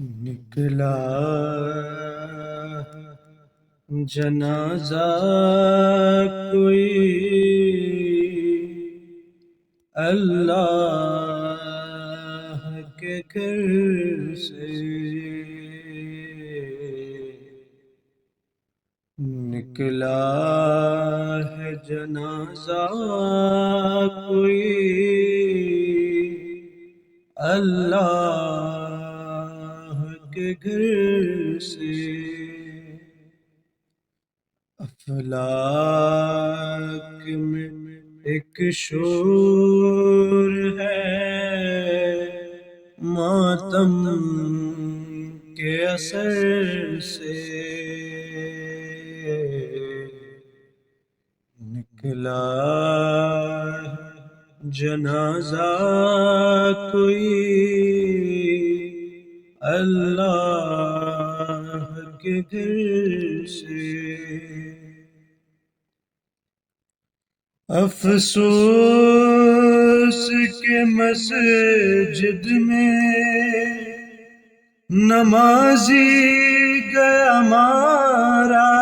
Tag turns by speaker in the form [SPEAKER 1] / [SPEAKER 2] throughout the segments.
[SPEAKER 1] نکلا جنازہ کوئی اللہ کے گھر سے، نکلا ہے جنازہ کوئی اللہ کے گھر سے، افلاک میں ایک شور ہے ماتم کے اثر سے، نکلا جنازہ کوئی اللہ کے گھر سے، افسوس کے مسجد میں نمازی گیا مارا،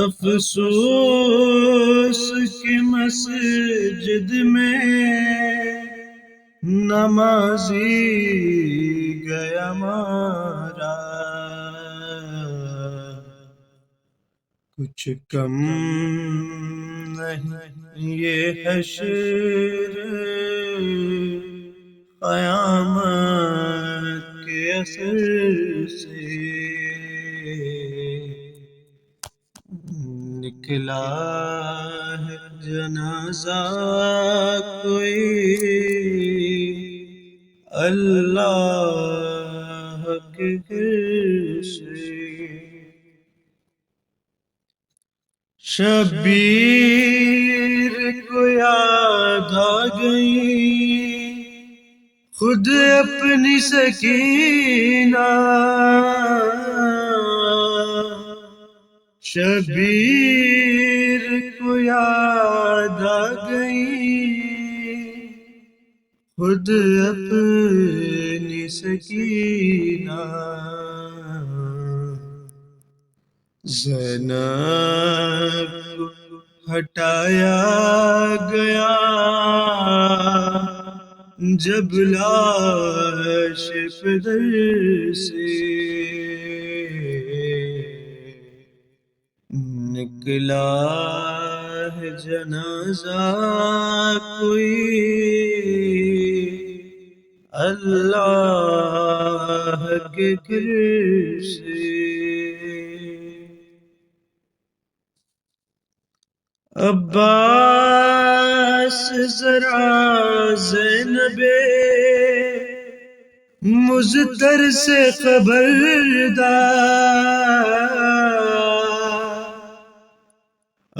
[SPEAKER 1] افسوس کے مسجد میں نمازی گیا مارا، کچھ کم نہیں یہ حشر قیامت کے اثر سے، نکلا ہے جنازہ کوئی اللہ کے گھر سے، شبیر کو یاد آ گئی خود اپنی سکینہ، شبیر کو یاد آ گئی خود اپنی سکینہ، زینب کو ہٹایا گیا جب لاش پدر سے، نکلا ہے جنازہ کوئی اللہ کے گھر سے، عباس ذرا زینب مضطر سے خبردار،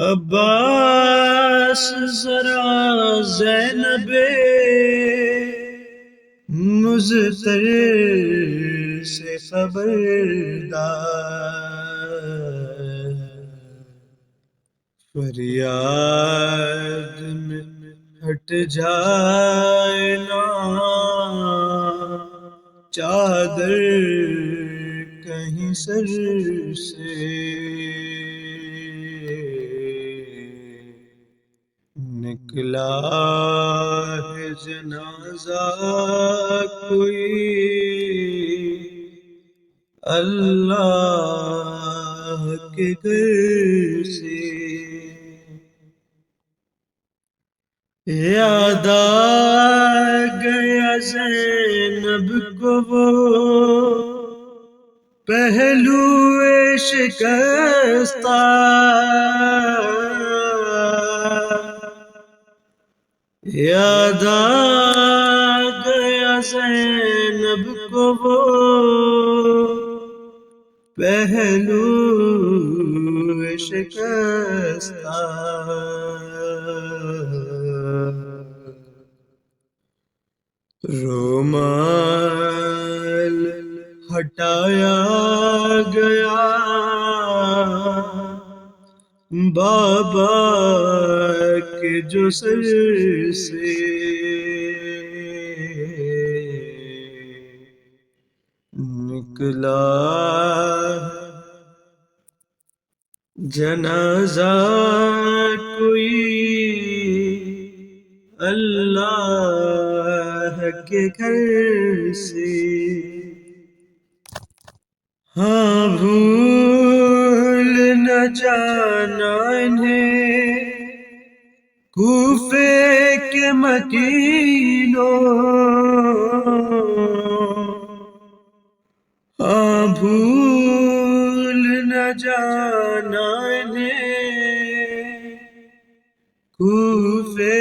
[SPEAKER 1] عباس ذرا زینب مضطر سے خبردار، فریاد میں ہٹ جائے نا چادر کہیں سر سے، نکلا ہے جنازہ کوئی اللہ کے گھر سے، یاد آ گیا زینب کو وہ پہلو شکستہ، یاد آ گیا زینب کو وہ پہلو شکستہ، رومال ہٹایا گیا بابا کے جو سر سے، نکلا جنازہ کوئی اللہ کے گھر سے، ہاں بھول نہ جانا انہیں کوفے کے مکینوں، ہاں بھول نہ جانا انہیں کوفے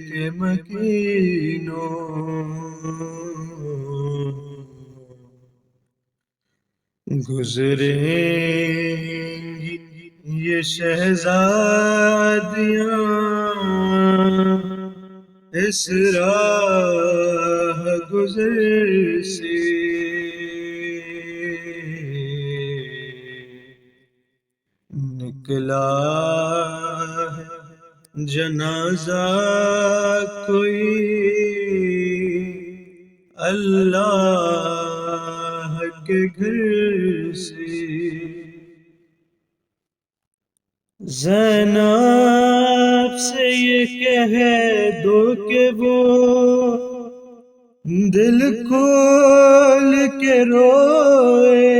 [SPEAKER 1] کے مکینوں، گزریں گی یہ شہزادیاں اس راہ گزر سے، نکلا ہے جنازہ کوئی اللہ کے گھر سے، زینب سے یہ کہہ دو کہ وہ دل کھول کے روئے،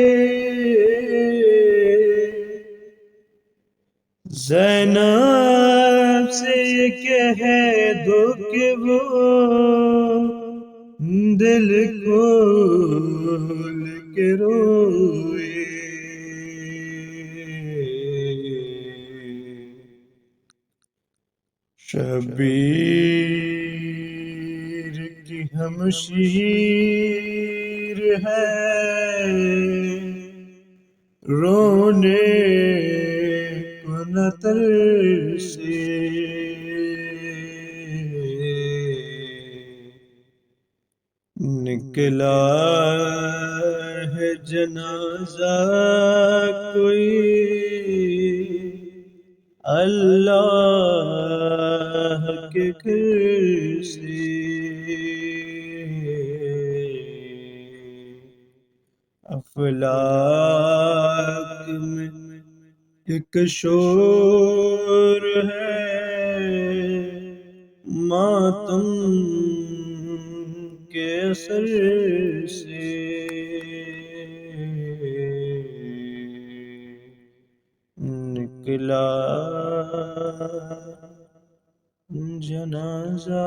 [SPEAKER 1] زینب سے یہ کہہ دو کہ وہ دل کھول کے روئے، شبیر کی ہمشیر ہے رونے کو نہ ترسے، نکلا ہے جنازہ کوئی اللہ کے گھر سے، افلاک میں ایک شور ہے ماتم کے اثر سے، نکلا جنازہ